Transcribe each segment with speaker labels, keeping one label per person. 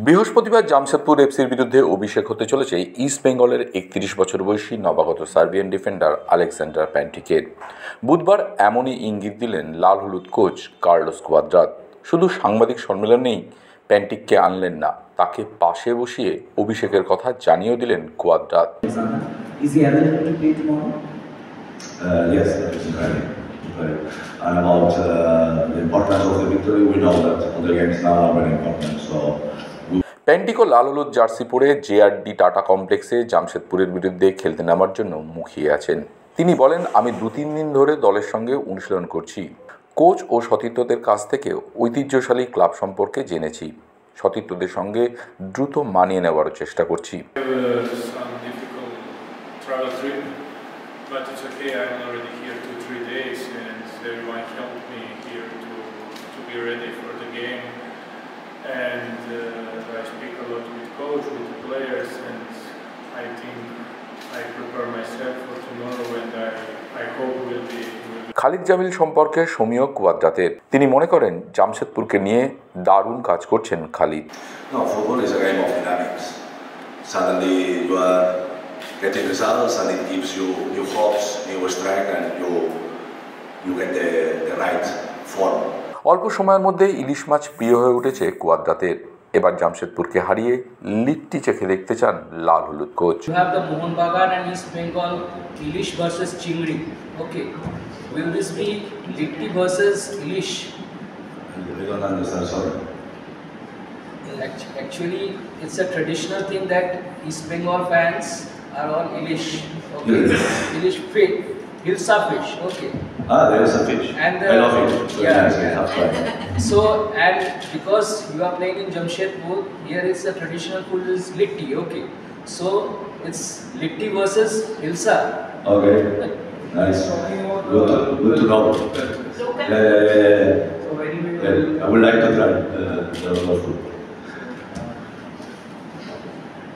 Speaker 1: বৃহস্পতিবার জামশেদপুর এফসির বিরুদ্ধে অভিষেক হতে চলেছে ইস্ট বেঙ্গলের ৩১ বছর বয়সী নবাগত সার্বিয়ান ডিফেন্ডার আলেকজান্ডার প্যান্টিকের। বুধবার এমনই ইঙ্গিত দিলেন লাল হলুদ কোচ কার্লোস কুয়াদ্রাত। শুধু সাংবাদিক সম্মেলনেই প্যান্টিককে আনলেন না, তাকে পাশে বসিয়ে অভিষেকের কথা জানিয়েও দিলেন Cuadrat.
Speaker 2: And about the importance of the victory, we know that other games now are very important. So
Speaker 1: প্যান্টিকো লাল হলুদ জার্সি পরে জেআরডি টাটা কমপ্লেক্সে জামশেদপুরের বিরুদ্ধে খেলতে নামার জন্য মুখিয়ে আছেন। তিনি বলেন, আমি ২-৩ দিন ধরে দলের সঙ্গে অনুশীলন করছি। কোচ ও সতীর্থদের কাছ থেকে ঐতিহ্যশালী ক্লাব সম্পর্কে জেনেছি। সতীর্থদের সঙ্গে দ্রুত মানিয়ে নেওয়ার চেষ্টা করছি।
Speaker 3: But it's okay, I'm already here 2-3 days and everyone helped me here to be ready for the game. And I speak a lot with coach, with the players, and I think I prepare myself for tomorrow and I hope will be.
Speaker 1: Khalid Jamil সম্পর্কে সমীহ কুয়াদ্রাতের, তিনি মনে করেন জামশেদপুরকে নিয়ে দারুণ কাজ করছেন Khalid.
Speaker 2: No, football is a game of dynamics. Suddenly you are getting results and it gives you new hopes, new strength, and you get the right form.
Speaker 1: অল্প সময়ের মধ্যে ইলিশ মাছ প্রিয় হয়ে উঠেছে কুয়াদ্রাতের। এবার জামশেদপুরকে হারিয়ে লিট্টি চেখে দেখতে চান লাল হলুদ coach.
Speaker 4: You have the Mohun Bagan and East Bengal Ilish versus Chingri. Okay, will this be Litti versus Ilish?
Speaker 2: I don't understand, sorry.
Speaker 4: Actually, it's a traditional thing that East Bengal fans are all Ilish. Okay, Ilish fish, Hilsa fish. Okay.
Speaker 2: There is a fish.
Speaker 4: And
Speaker 2: I love it. So
Speaker 4: yeah.
Speaker 2: yeah.
Speaker 4: So, and because you are playing in Jamshedpur, here is the traditional food is Litti. Okay. So it's Litti versus Hilsa.
Speaker 2: Okay. Nice. Good to know. Yeah. I would like to try the local food.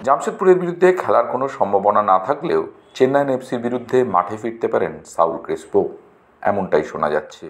Speaker 1: জামশেদপুরের বিরুদ্ধে খেলার কোনো সম্ভাবনা না থাকলেও চেন্নাইন এফসির বিরুদ্ধে মাঠে ফিরতে পারেন সাউল ক্রেসপো, এমনটাই শোনা যাচ্ছে।